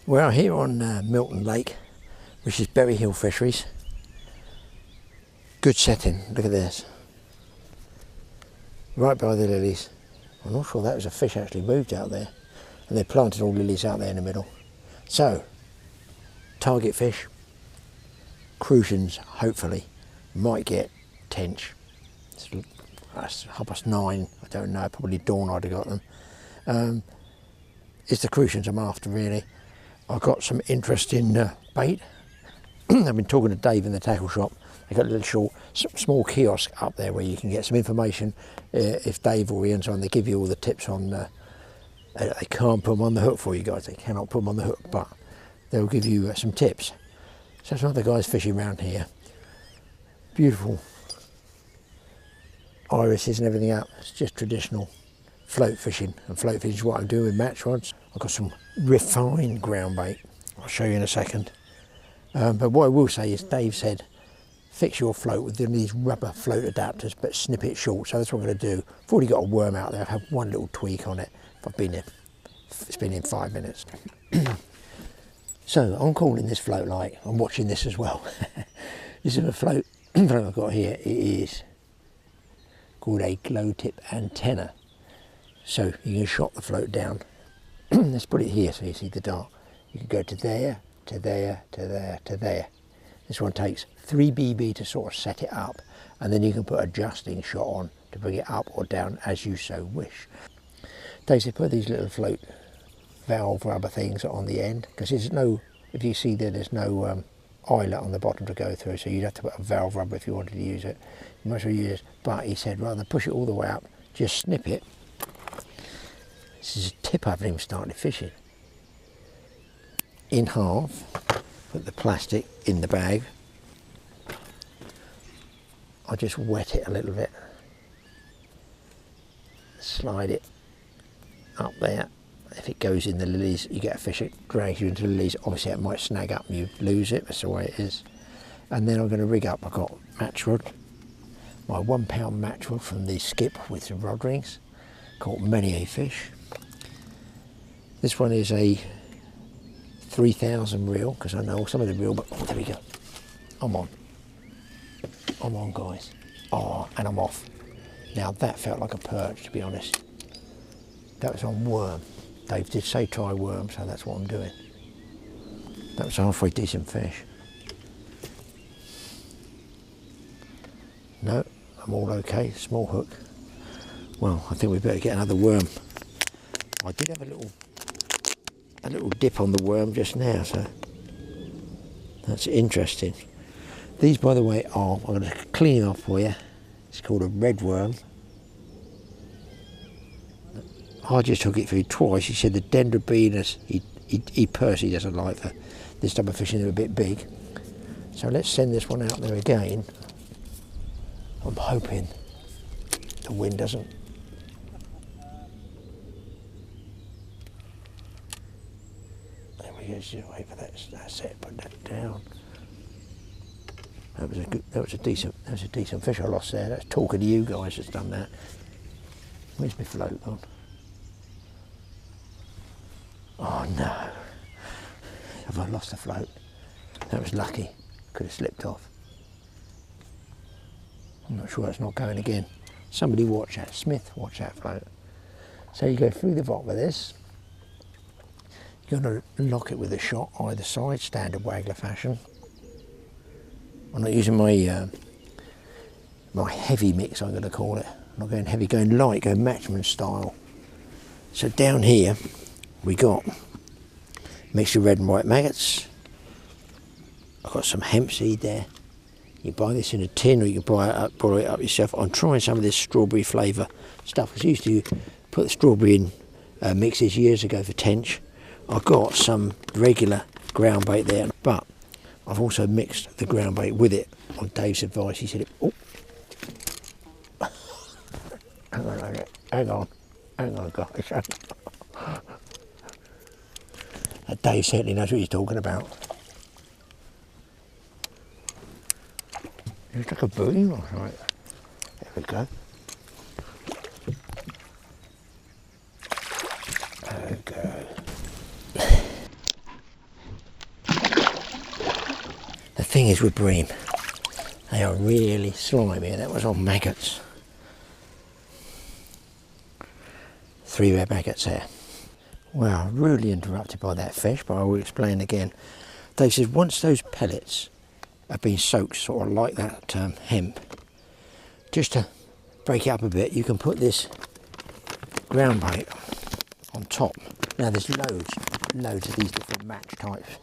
We're here on Milton Lake, which is Bury Fisheries. Good setting, look at this. Right by the lilies. I'm not sure that was a fish actually moved out there. And they planted all lilies out there in the middle. So, target fish, Crucians hopefully, might get Tench. It's 9:30, I don't know, probably dawn I'd have got them. It's the Crucians I'm after really. I've got some interesting bait. I've been talking to Dave in the tackle shop. They've got a little small kiosk up there where you can get some information. If Dave or Ian's on, they give you all the tips on, they can't put them on the hook for you guys, they cannot put them on the hook, but they'll give you some tips. So some other guys fishing around here. Beautiful irises and everything up. It's just traditional float fishing, and float fishing is what I'm doing with match rods. I've got some refined ground bait, I'll show you in a second. But what I will say is Dave said fix your float with these rubber float adapters but snip it short, so that's what I'm going to do. I've already got a worm out there, I've had one little tweak on it. It's been in 5 minutes. So I'm calling this float light, I'm watching this as well. This is a float I've got here. It is called a glow tip antenna. So you can shot the float down. Let's put it here so you see the dart. You can go to there, to there, to there, to there. This one takes 3 BB to sort of set it up, and then you can put adjusting shot on to bring it up or down as you so wish. Dave said put these little float valve rubber things on the end, because there's no, if you see there's no eyelet on the bottom to go through, so you'd have to put a valve rubber if you wanted to use it. You might as well use it, but he said rather than push it all the way up, just snip it. This is a tip I haven't even started fishing. In half, put the plastic in the bag. I just wet it a little bit. Slide it up there. If it goes in the lilies, you get a fish, it drags you into the lilies. Obviously it might snag up and you lose it, that's the way it is. And then I'm going to rig up, I've got match rod, my 1 pound match rod from the Skip with some rod rings, caught many a fish. This one is a 3000 reel, because I know some of the reel, but oh, there we go. I'm on guys. Oh, and I'm off. Now that felt like a perch, to be honest. That was on worm. Dave did say try worm, so that's what I'm doing. That was a halfway decent fish. No, I'm all okay, small hook. Well, I think we better get another worm. I did have a little dip on the worm just now, so that's interesting. These, by the way, are, I'm going to clean off for you. It's called a red worm. I just took it through twice. He said the dendrobenus, he personally doesn't like this type of fishing, they're a bit big. So let's send this one out there again. I'm hoping the wind doesn't. There we go, just wait for that, that's it, put that down. That was a decent fish I lost there. That's talking to you guys that's done that. Where's my float gone? Oh no, have I lost the float? That was lucky, could have slipped off. I'm not sure that's not going again. Somebody watch that, Smith, watch that float. So you go through the bottom of this, you're going to lock it with a shot either side, standard waggler fashion. I'm not using my my heavy mix, I'm going to call it. I'm not going heavy, going light, going matchman style. So down here, we got mixture of red and white maggots. I've got some hemp seed there. You buy this in a tin or you can borrow it up yourself. I'm trying some of this strawberry flavour stuff. I used to put the strawberry in mixes years ago for Tench. I've got some regular ground bait there, but I've also mixed the ground bait with it on Dave's advice. He said, oh, hang on guys. Dave certainly knows what he's talking about. It's like a boom, right? There we go. There we go. thing is with bream, they are really slimy, and that was on maggots. 3 red maggots there. Wow, rudely interrupted by that fish, but I will explain again. Dave says once those pellets have been soaked sort of like that hemp, just to break it up a bit, you can put this ground bait on top. Now there's loads of these different match types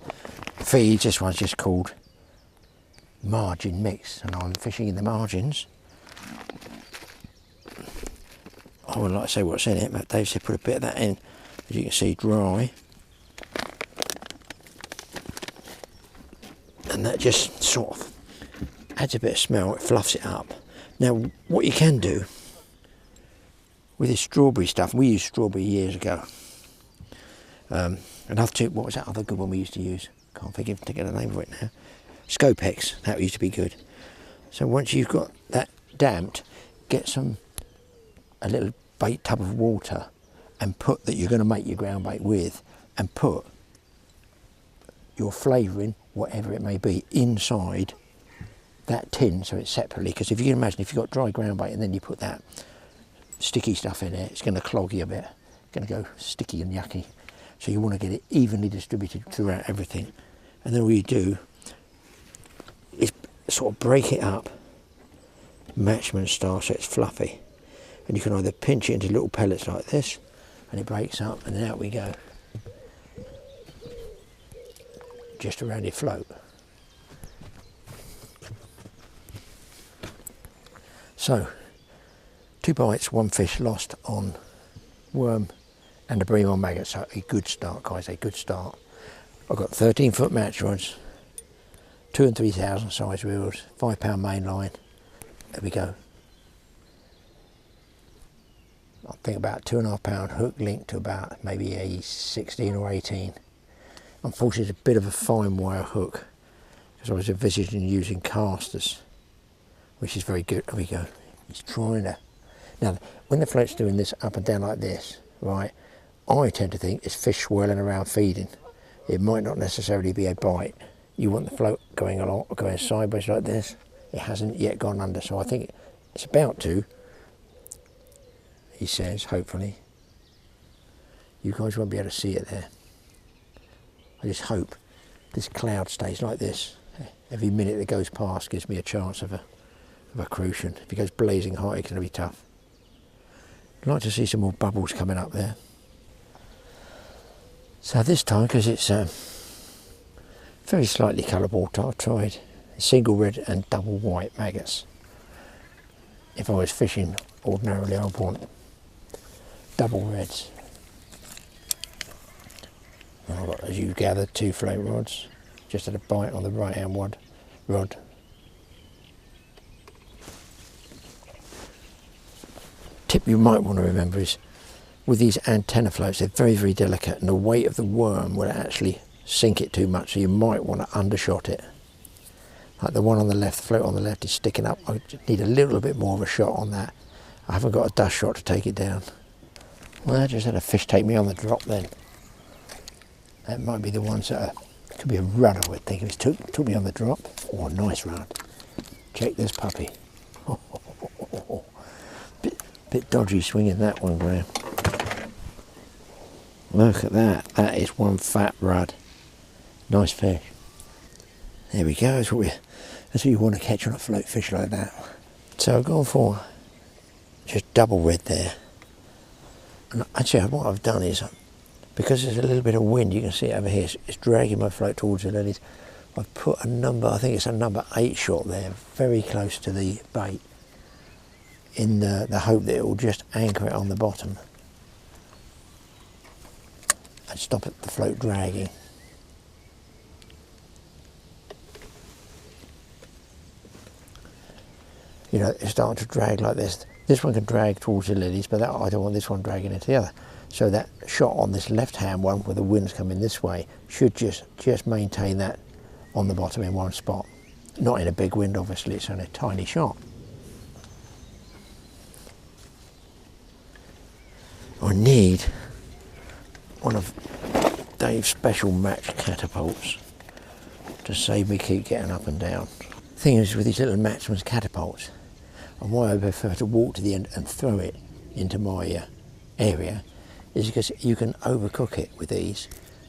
feeds. This one's just called margin mix, and I'm fishing in the margins. I wouldn't like to say what's in it, but Dave said put a bit of that in, as you can see, dry, and that just sort of adds a bit of smell, it fluffs it up. Now what you can do with this strawberry stuff, we used strawberry years ago, what was that other good one we used to use? Can't think of the name of it now. Scopex, that used to be good. So once you've got that damped, get a little bait tub of water and put that you're going to make your ground bait with, and put your flavouring, whatever it may be, inside that tin so it's separately. Because if you can imagine, if you've got dry ground bait and then you put that sticky stuff in there, it's going to clog you a bit. It's going to go sticky and yucky. So you want to get it evenly distributed throughout everything. And then all you do is sort of break it up, matchman style, so it's fluffy. And you can either pinch it into little pellets like this, and it breaks up, and then out we go. Just around your float. So, 2 bites, 1 fish lost on worm and a bream on maggot. So a good start, guys, a good start. I've got 13-foot match rods, 2 and 3,000 size reels, 5-pound main line. There we go. I think about 2.5-pound hook linked to about maybe a 16 or 18. Unfortunately, it's a bit of a fine wire hook because I was envisaging using casters, which is very good. There we go. He's trying to. Now, when the float's doing this up and down like this, right, I tend to think it's fish swirling around feeding. It might not necessarily be a bite. You want the float going along, going sideways like this. It hasn't yet gone under, so I think it's about to. He says, hopefully. You guys won't be able to see it there. I just hope this cloud stays like this. Every minute that goes past gives me a chance of a Crucian. If it goes blazing hot, it's going to be tough. I'd like to see some more bubbles coming up there. So this time, because it's very slightly coloured water, I've tried single red and double white maggots. If I was fishing ordinarily, I'd want double reds. And I've got, as you gathered, 2 float rods, just at a bite on the right hand rod. Tip you might want to remember is, with these antenna floats, they're very, very delicate, and the weight of the worm will actually sink it too much, so you might want to undershot it. Like the one on the left, the float on the left is sticking up. I need a little bit more of a shot on that. I haven't got a dust shot to take it down. Well, I just had a fish take me on the drop then. That might be the ones that could be a run, I would think. If it took me on the drop. Oh, nice run. Check this puppy. Bit dodgy swinging that one, Graeme. Look at that. That is one fat rud. Nice fish. There we go. That's what you want to catch on a float fish like that. So I've gone for just double red there. And actually, what I've done is, because there's a little bit of wind, you can see it over here, it's dragging my float towards the lilies. I've put a number, I think it's a number 8 shot there, very close to the bait, in the hope that it will just anchor it on the bottom and stop the float dragging. You know, it's starting to drag like this. This one can drag towards the lilies, but I don't want this one dragging into the other. So that shot on this left-hand one, where the wind's coming this way, should just maintain that on the bottom in one spot. Not in a big wind, obviously, it's only a tiny shot. I need one of Dave's special match catapults. to save me keep getting up and down. Thing is with these little Maximum's catapults, and why I prefer to walk to the end and throw it into my area, is because you can overcook it with these.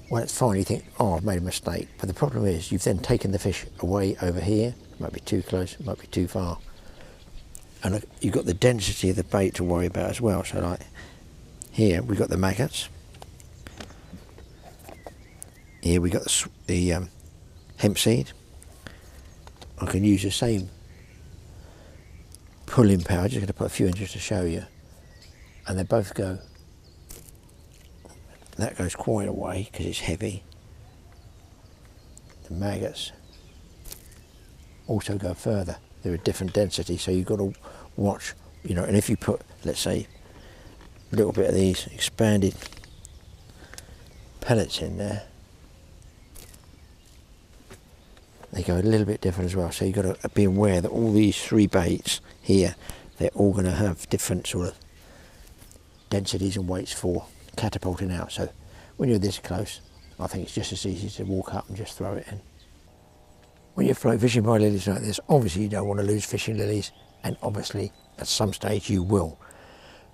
When it's fine, you think, oh, I've made a mistake. But the problem is you've then taken the fish away over here. It might be too close, it might be too far. And you've got the density of the bait to worry about as well. So like here we've got the maggots. Here we got the hemp seed. I can use the same pulling power, just going to put a few in just to show you. And they both go, that goes quite a way because it's heavy. The maggots also go further. They're a different density, so you've got to watch, you know, and if you put, let's say, a little bit of these expanded pellets in there, they go a little bit different as well. So you've got to be aware that all these three baits here, they're all going to have different sort of densities and weights for catapulting out. So when you're this close, I think it's just as easy to walk up and just throw it in. When you're float fishing by lilies like this, obviously you don't want to lose fishing lilies, and obviously at some stage you will.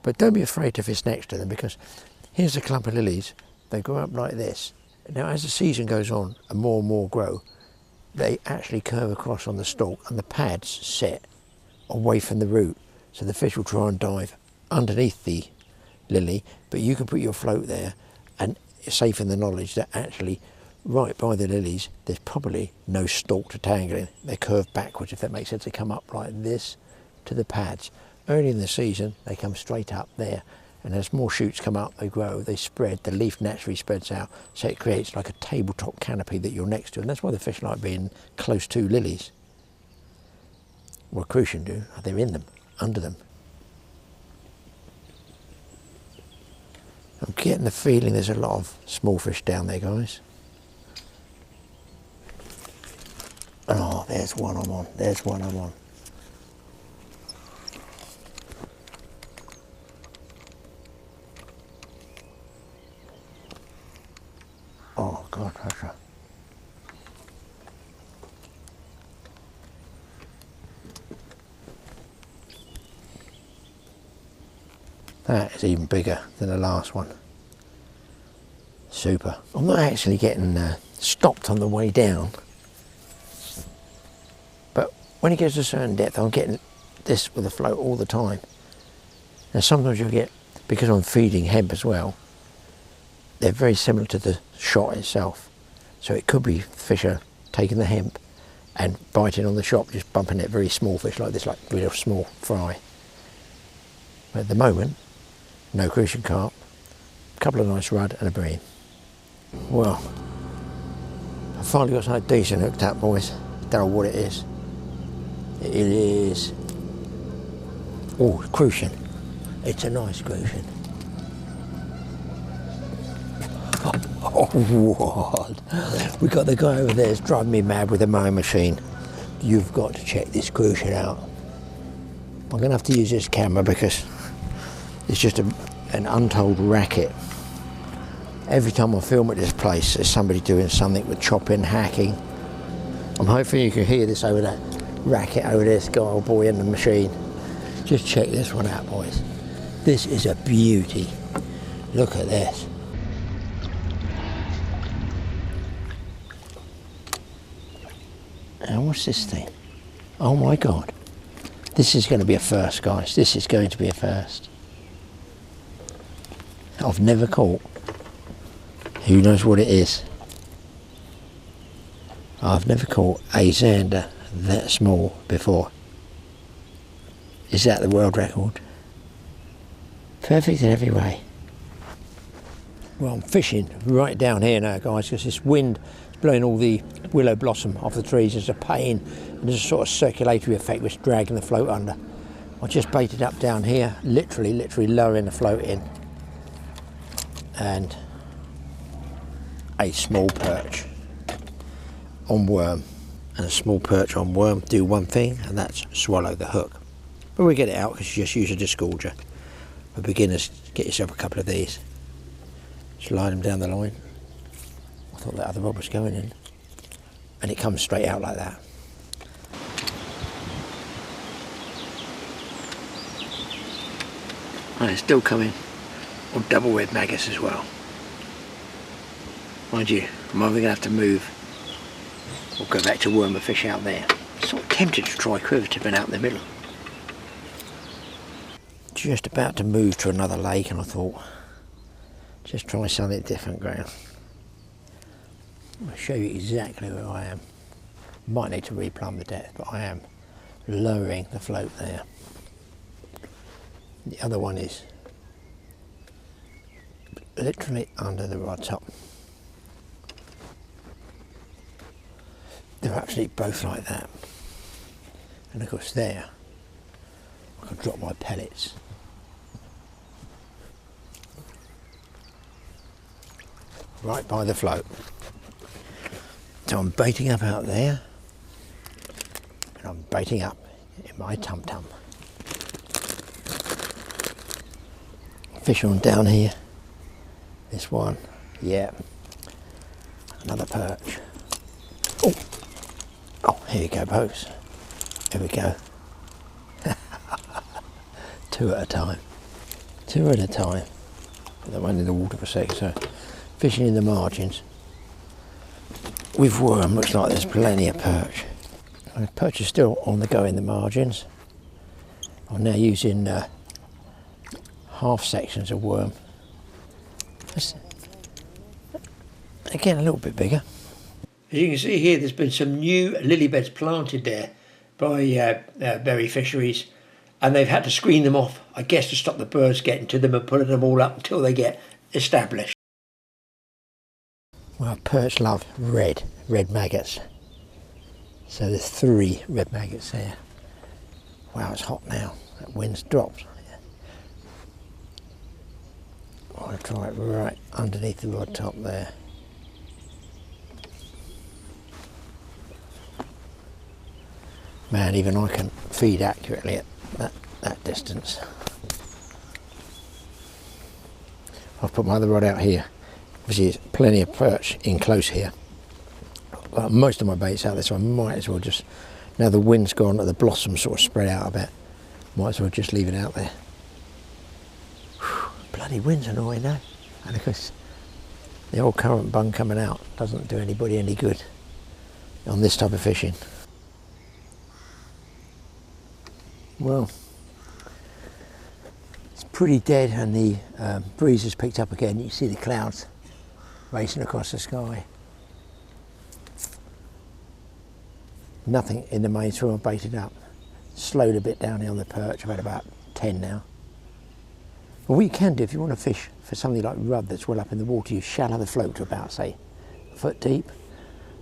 But don't be afraid to fish next to them, because here's a clump of lilies. They grow up like this. Now as the season goes on and more grow, they actually curve across on the stalk, and the pads set away from the root. So the fish will try and dive underneath the lily, but you can put your float there and it's safe in the knowledge that actually right by the lilies there's probably no stalk to tangle in. They curve backwards, if that makes sense. They come up like this to the pads. Early in the season they come straight up there, and as more shoots come up, they grow, they spread, the leaf naturally spreads out, so it creates like a tabletop canopy that you're next to, and that's why the fish like being close to lilies. What Crucian do, they're in them, under them. I'm getting the feeling there's a lot of small fish down there, guys. Oh, there's one I'm on, there's one I'm on. Oh God, pressure. That is even bigger than the last one. Super. I'm not actually getting stopped on the way down, but when it gets to a certain depth, I'm getting this with a float all the time. Now sometimes you'll get, because I'm feeding hemp as well, they're very similar to the shot itself. So it could be fish are taking the hemp and biting on the shot, just bumping it, very small fish like this, like real small fry. But at the moment, no Crucian Carp, a couple of nice rudd and a bream. Well, I finally got something decent hooked up, boys. Don't know what it is. It is, oh, Crucian. It's a nice Crucian. Oh, what? We got the guy over there that's driving me mad with a mowing machine. You've got to check this Crucian out. I'm going to have to use this camera because it's just an untold racket. Every time I film at this place, there's somebody doing something with chopping, hacking. I'm hoping you can hear this over that racket over this guy, old boy in the machine. Just check this one out, boys. This is a beauty. Look at this. Now what's this thing? Oh my God. This is going to be a first, guys. This is going to be a first. I've never caught. Who knows what it is? I've never caught a zander that small before. Is that the world record? Perfect in every way. Well, I'm fishing right down here now, guys, because this wind is blowing all the willow blossom off the trees. There's a pain, and there's a sort of circulatory effect which is dragging the float under. I just baited up down here, literally lowering the float in. And a small perch on worm, and a small perch on worm do one thing, and that's swallow the hook. But we get it out because you just use a disgorger. For beginners, get yourself a couple of these. Slide them down the line. I thought that other rod was going in. and it comes straight out like that. And it's still coming on double red maggots as well. Mind you, I'm either going to have to move or go back to worm a fish out there. Sort of tempted to try quiver tipping out in the middle. Just about to move to another lake, and I thought, just try something different, Graeme. I'll show you exactly where I am. Might need to replumb the depth, but I am lowering the float there. The other one is literally under the rod top. They're actually both like that. And of course there, I can drop my pellets. Right by the float. So I'm baiting up out there, and I'm baiting up in my tum-tum. Fish on down here. This one, yeah. Another perch. Oh, oh, here you go, folks. Here we go. 2 at a time. 2 at a time. Put that one in the water for a sec. So, fishing in the margins. With worm, looks like there's plenty of perch. And the perch is still on the go in the margins. I'm now using half sections of worm. That's, again, a little bit bigger. As you can see here, there's been some new lily beds planted there by Bury Fisheries, and they've had to screen them off, I guess, to stop the birds getting to them and putting them all up until they get established. Well, perch love red maggots. So there's 3 red maggots there. Wow, it's hot now. That wind's dropped. I want to try it right underneath the rod top there. Man, even I can feed accurately at that distance. I've put my other rod out here. Obviously there's plenty of perch in close here. But most of my bait's out there, so I might as well just, now the wind's gone and the blossoms sort of spread out a bit, might as well just leave it out there. Whew, bloody wind's annoying now. And of course, the old current bung coming out doesn't do anybody any good on this type of fishing. Well, it's pretty dead, and the breeze has picked up again. You can see the clouds racing across the sky. Nothing in the main swim. I've baited up. Slowed a bit down here on the perch. I've had about 10 now. But what you can do if you want to fish for something like rudd that's well up in the water, you shallow the float to about, say, a foot deep,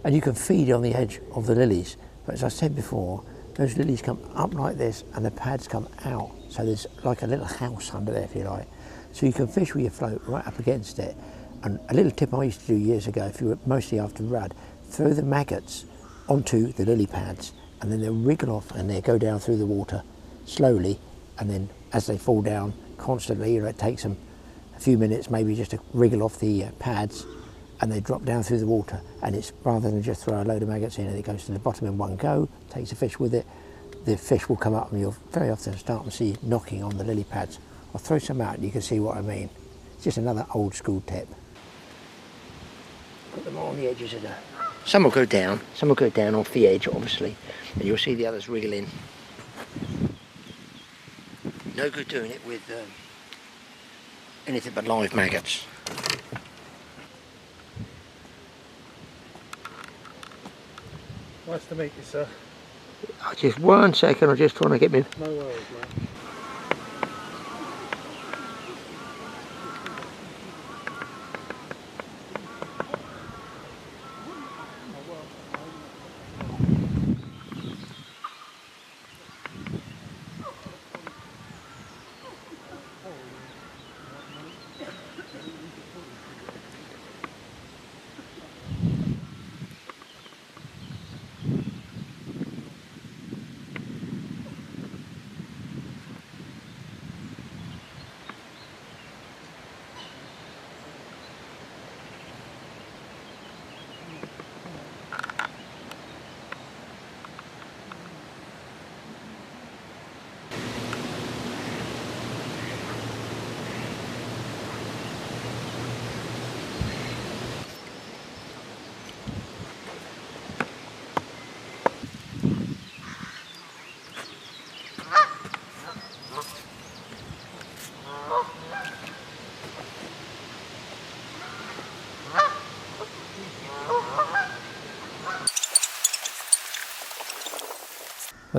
and you can feed on the edge of the lilies. But as I said before, those lilies come up like this and the pads come out, so there's like a little house under there, if you like. So you can fish with your float right up against it. And a little tip I used to do years ago, if you were mostly after rudd, throw the maggots onto the lily pads, and then they'll wriggle off and they go down through the water slowly, and then as they fall down constantly, it takes them a few minutes maybe just to wriggle off the pads, and they drop down through the water, and it's rather than just throw a load of maggots in and it goes to the bottom in one go, takes the fish with it, the fish will come up and you'll very often start to see knocking on the lily pads. I'll throw some out and you can see what I mean. It's just another old school tip. Put them on the edges of the... Some will go down off the edge obviously, and you'll see the others wriggle in. No good doing it with anything but live maggots. Nice to meet you, sir. Just 1 second, I'm just trying to get me... No worries, mate.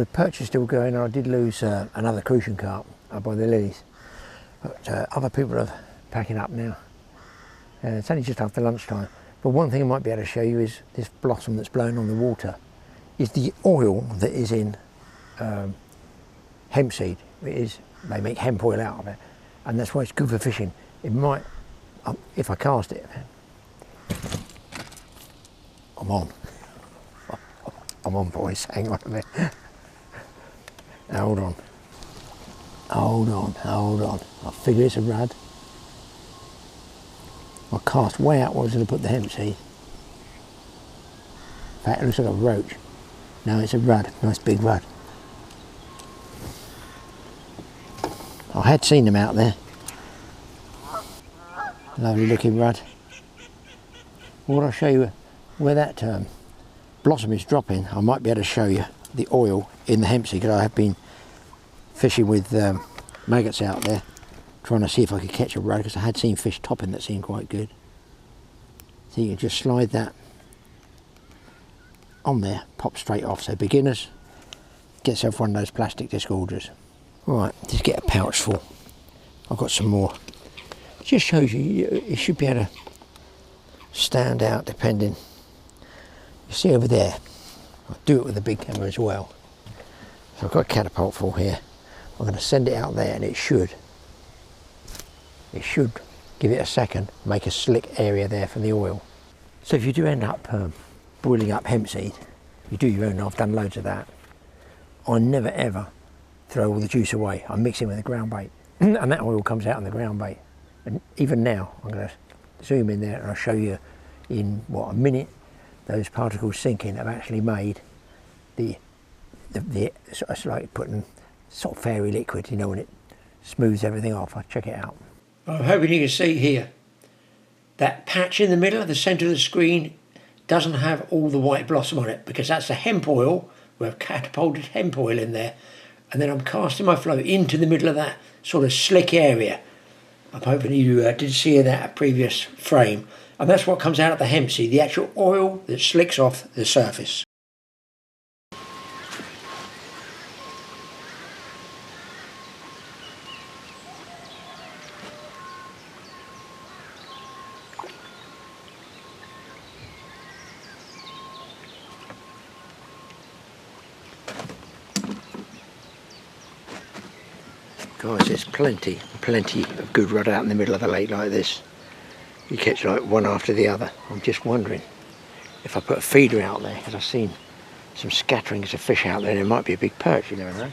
Well, the perch is still going, and I did lose another Crucian Carp up by the lilies. But other people are packing up now. It's only just after lunchtime. But one thing I might be able to show you is this blossom that's blowing on the water. Is the oil that is in hemp seed. They make hemp oil out of it, and that's why it's good for fishing. It might, if I cast it, I'm on. I'm on, boys. Hang on a minute. Hold on. I figure it's a rudd. I cast way out where I was going to put the hemp seed. In fact, it looks like a roach. No, it's a rudd. Nice big rudd. I had seen them out there. Lovely looking rudd. Well, I'll show you where that blossom is dropping. I might be able to show you the oil in the hemp seed, because I have been fishing with maggots out there, trying to see if I could catch a rudd, because I had seen fish topping that seemed quite good. So you can just slide that on there, pop straight off. So beginners, get yourself one of those plastic disgorgers. Right, just get a pouch full. I've got some more. It just shows you should be able to stand out depending. You see over there, I'll do it with a big camera as well. So I've got a catapult full here. I'm going to send it out there, and it should give it a second, make a slick area there for the oil. So if you do end up boiling up hemp seed, you do your own. I've done loads of that. I never ever throw all the juice away. I mix it with the ground bait, and that oil comes out in the ground bait. And even now, I'm going to zoom in there and I'll show you in a minute, those particles sinking have actually made the it's like putting sort of fairy liquid, you know, when it smooths everything off. I'll check it out. I'm hoping you can see here that patch in the middle, the centre of the screen, doesn't have all the white blossom on it, because that's the hemp oil. We've catapulted hemp oil in there, and then I'm casting my float into the middle of that sort of slick area. I'm hoping you did see that at previous frame, and that's what comes out of the hemp seed, the actual oil that slicks off the surface. Guys, there's plenty of good rudd out in the middle of the lake like this. You catch like one after the other. I'm just wondering if I put a feeder out there, because I've seen some scatterings of fish out there. There might be a big perch, you never know.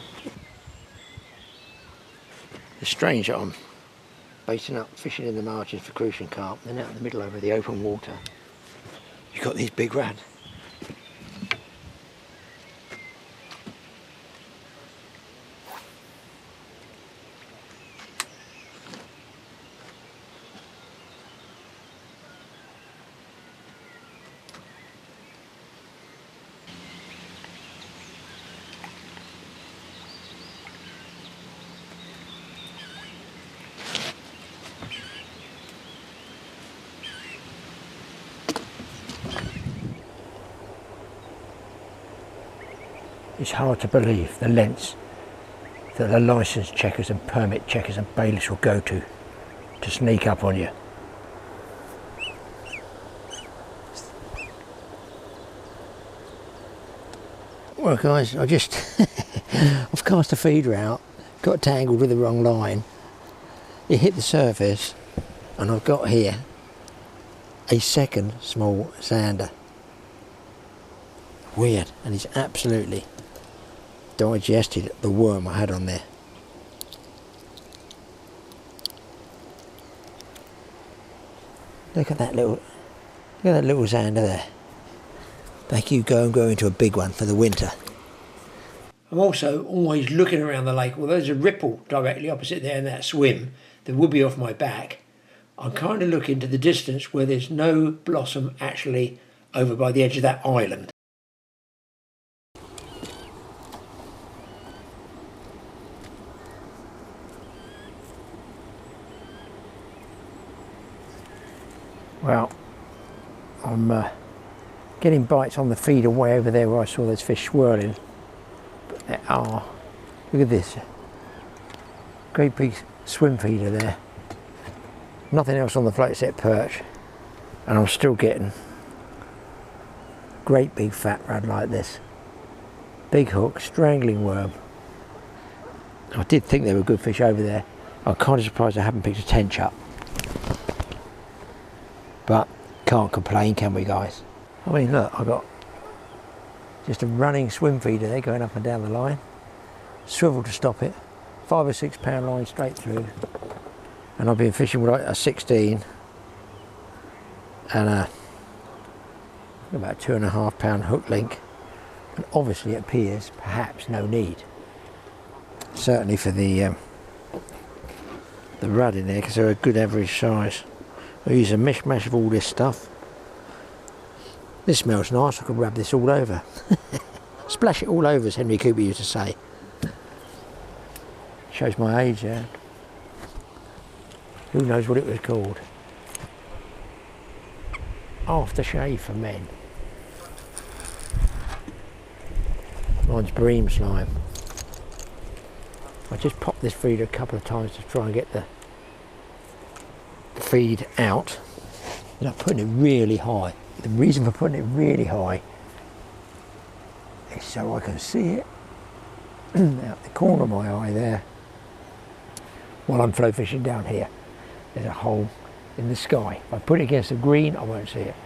It's strange that I'm baiting up, fishing in the margins for Crucian Carp, then out in the middle over the open water, you've got these big rudd. It's hard to believe the lengths that the licence checkers and permit checkers and bailiffs will go to sneak up on you. Well guys, I've cast a feeder out, got tangled with the wrong line. It hit the surface, and I've got here a second small sander. Weird, and it's absolutely digested the worm I had on there. Look at that little zander there. Thank you, go and grow into a big one for the winter. I'm also always looking around the lake. Well, there's a ripple directly opposite there in that swim that would be off my back. I'm kind of looking to the distance where there's no blossom actually over by the edge of that island. Well, I'm getting bites on the feeder way over there where I saw those fish swirling. But they're Oh, look at this. Great big swim feeder there. Nothing else on the float except perch. And I'm still getting great big fat rudd like this. Big hook, strangling worm. I did think there were good fish over there. I'm kind of surprised I haven't picked a tench up. But can't complain, can we, guys? I mean, look, I've got just a running swim feeder there going up and down the line. Swivel to stop it. 5 or 6 pound line straight through. And I've been fishing with like a 16 and about 2.5 pound hook link. And obviously it appears perhaps no need. Certainly for the rudd in there, because they're a good average size. I use a mishmash of all this stuff. This smells nice, I could rub this all over. Splash it all over, as Henry Cooper used to say. Shows my age there. Who knows what it was called? Aftershave for men. Mine's bream slime. I just popped this feeder a couple of times to try and get the feed out. And I'm putting it really high. The reason for putting it really high is so I can see it out the corner of my eye there while I'm float fishing down here. There's a hole in the sky. If I put it against the green, I won't see it.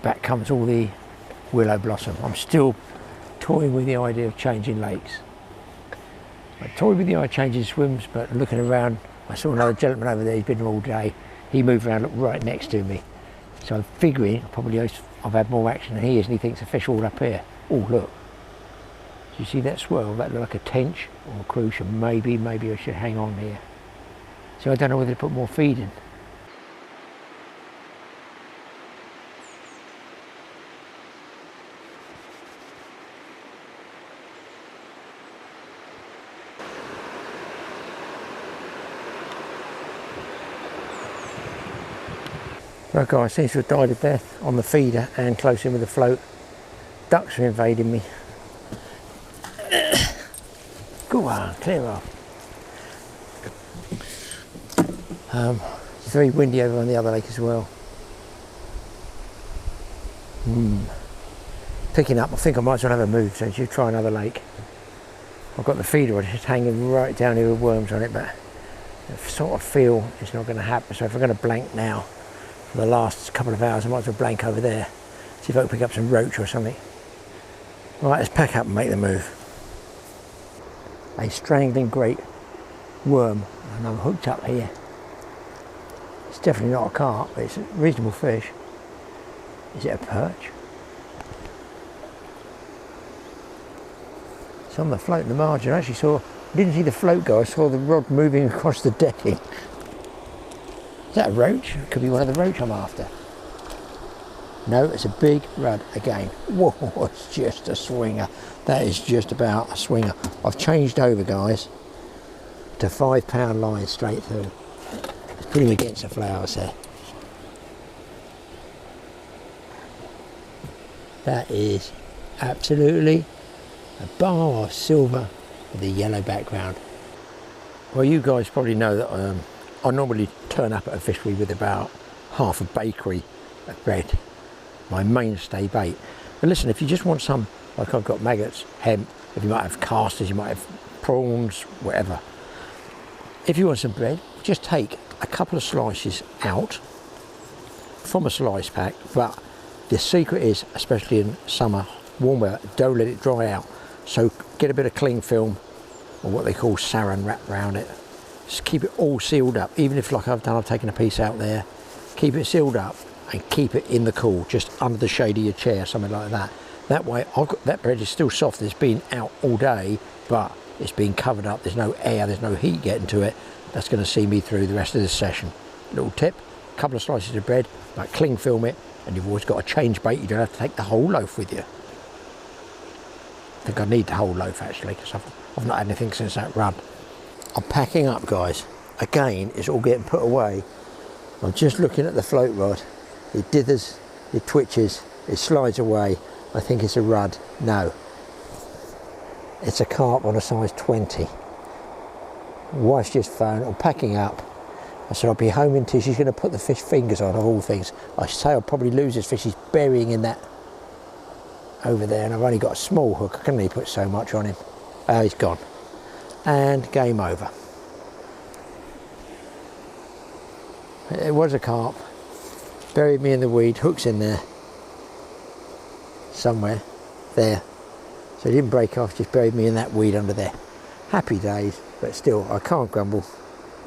Back comes all the willow blossom. I'm still toying with the idea of changing lakes. I toyed with the idea of changing swims, but looking around, I saw another gentleman over there, he's been there all day. He moved around, looked right next to me. So I'm figuring, probably I've had more action than he is, and he thinks the fish are all up here. Oh, look. Do you see that swirl? That looked like a tench or a crucian. Maybe I should hang on here. So I don't know whether to put more feed in. Right guys, seems to have died a death on the feeder and close in with the float. Ducks are invading me. Go on, clear off. It's very windy over on the other lake as well. Picking up, I think I might as well have a move, so you try another lake. I've got the feeder just hanging right down here with worms on it, but I sort of feel it's not going to happen. So if I'm going to blank now for the last couple of hours, I might as well blank over there. See if I can pick up some roach or something. Right, let's pack up and make the move. A strangling great worm, and I'm hooked up here. It's definitely not a carp, but it's a reasonable fish. Is it a perch? It's on the float in the margin. I actually didn't see the float go, I saw the rod moving across the decking. Is that a roach? It could be one of the roach I'm after. No, it's a big rudd again. Whoa, it's just a swinger. That is just about a swinger. I've changed over, guys, to 5 pound line straight through. Let's put him against the flowers there. That is absolutely a bar of silver with a yellow background. Well, you guys probably know that I normally turn up at a fishery with about half a bakery of bread. My mainstay bait. But listen, if you just want some, like I've got maggots, hemp, if you might have casters, you might have prawns, whatever. If you want some bread, just take a couple of slices out from a slice pack, but the secret is, especially in summer, warm weather, don't let it dry out. So get a bit of cling film, or what they call saran wrap around it. Just keep it all sealed up, even if, like I've done, I've taken a piece out there. Keep it sealed up and keep it in the cool, just under the shade of your chair, something like that. That way, that bread is still soft. It's been out all day, but it's been covered up. There's no air, there's no heat getting to it. That's going to see me through the rest of this session. Little tip, a couple of slices of bread, like cling film it, and you've always got a change bait. You don't have to take the whole loaf with you. I think I need the whole loaf actually, because I've not had anything since that run. I'm packing up, guys. Again, it's all getting put away. I'm just looking at the float rod. It dithers, it twitches, it slides away. I think it's a rudd. No. It's a carp on a size 20. Wife's just phoned, I'm packing up. I said I'll be home until she's going to put the fish fingers on, of all things. I say I'll probably lose this fish. He's burying in that over there, and I've only got a small hook. I can only put so much on him. Oh, he's gone. And game over. It was a carp. Buried me in the weed. Hook's in there. Somewhere. There. So he didn't break off, just buried me in that weed under there. Happy days, but still, I can't grumble.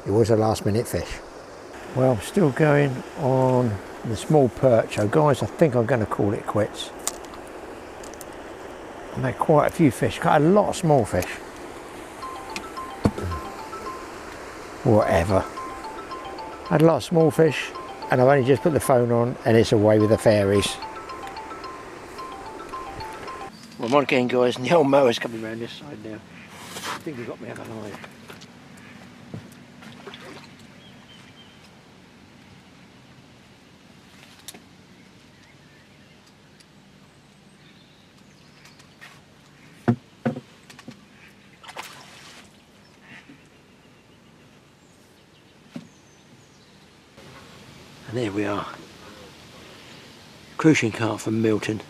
It was a last minute fish. Well, still going on the small perch. So guys, I think I'm going to call it quits. I've had quite a few fish, got a lot of small fish. Whatever. Had a lot of small fish, and I've only just put the phone on and it's away with the fairies. Well, I'm on again, guys, and the old mower's coming around this side now. I think he got me out of line. And there we are. Crucian Carp from Milton.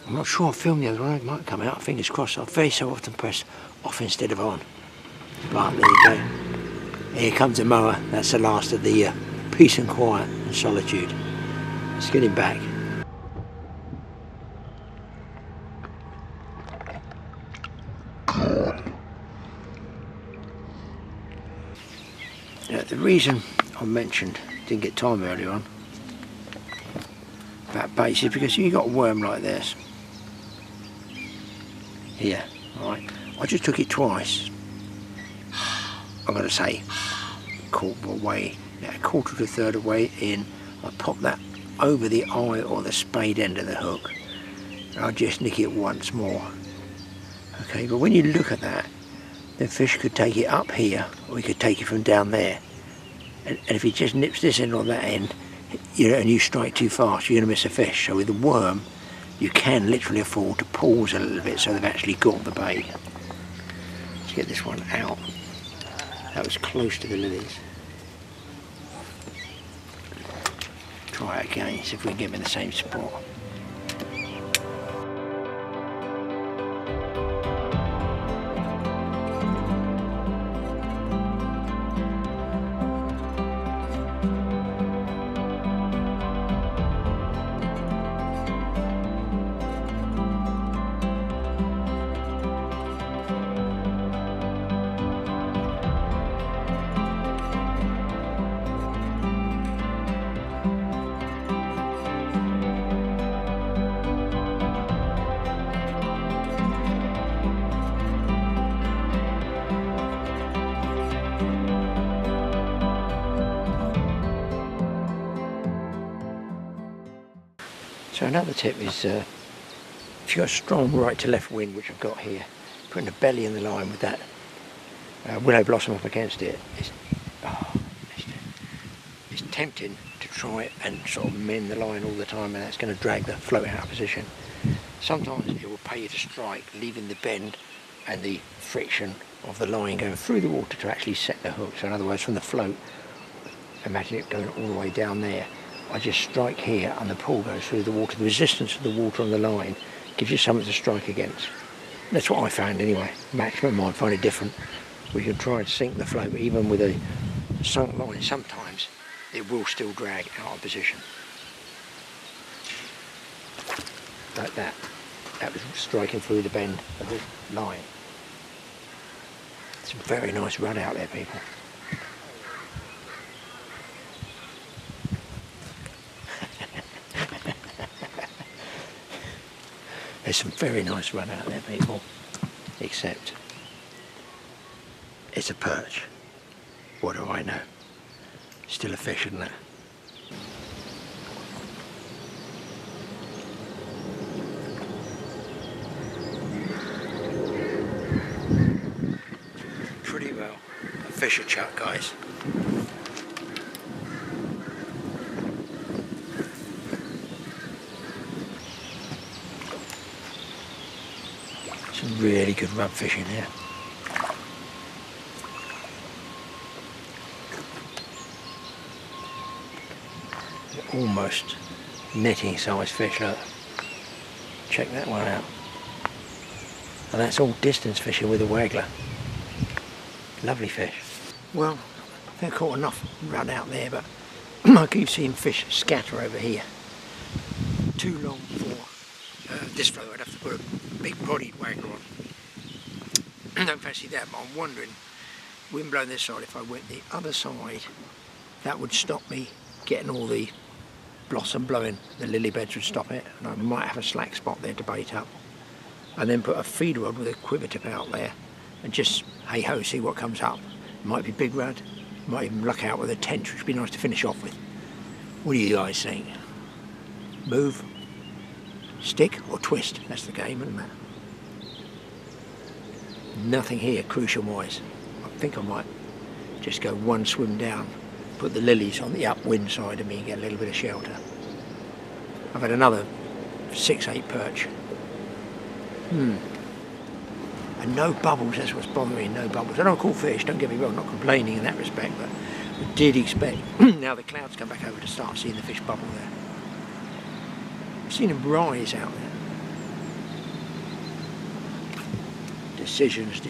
I'm not sure I filmed the other one, it might come out, fingers crossed. I very so often press off instead of on. But there you go. Here comes the mower, that's the last of the peace and quiet and solitude. Let's get him back. Now, the reason I mentioned, didn't get time earlier on, about baits is because you got a worm like this. Here, alright. I just took it twice. I'm going to say quarter away, a quarter to a third of way in. I pop that over the eye or the spade end of the hook. And I'll just nick it once more. Okay, but when you look at that, the fish could take it up here, or he could take it from down there. And if he just nips this end or that end, you know, and you strike too fast, you're going to miss a fish. So with the worm, you can literally afford to pause a little bit so they've actually got the bait. Let's get this one out. That was close to the lilies. Try it again, see if we can get them in the same spot. So another tip is, if you've got a strong right to left wind, which I've got here, putting the belly in the line with that willow blossom up against it, it's tempting to try and sort of mend the line all the time, and that's going to drag the float out of position. Sometimes it will pay you to strike, leaving the bend and the friction of the line going through the water to actually set the hook. So in other words, from the float, imagine it going all the way down there. I just strike here and the pull goes through the water. The resistance of the water on the line gives you something to strike against. That's what I found anyway. Maximum might find it different. We can try and sink the float, but even with a sunk line, sometimes it will still drag out of position. Like that. That was striking through the bend of the line. It's a very nice run out there, people. There's some very nice run out there, people, except it's a perch. What do I know? Still a fish, isn't it? Pretty well a fisher chuck, guys. really good rub fishing here. Almost netting size fish, look. Check that one out. And that's all distance fishing with a waggler. Lovely fish. Well, I think I caught enough run out there, but I keep seeing fish scatter over here. Too long for this float. I'd have to put a big bodied waggler on. I don't fancy that, but I'm wondering, wind blowing this side, if I went the other side, that would stop me getting all the blossom blowing. The lily beds would stop it, and I might have a slack spot there to bait up. And then put a feed rod with a quiver tip out there, and just, hey ho, see what comes up. Might be big rudd, might even luck out with a tench, which would be nice to finish off with. What do you guys think? Move, stick or twist? That's the game, isn't it? Nothing here crucian wise. I think I might just go one swim down, put the lilies on the upwind side of me and get a little bit of shelter. I've had another 6-8 perch. And no bubbles, that's what's bothering, no bubbles. I don't call fish, don't get me wrong, I'm not complaining in that respect, but I did expect, now the clouds come back over, to start seeing the fish bubble there. I've seen them rise out there. Decisions.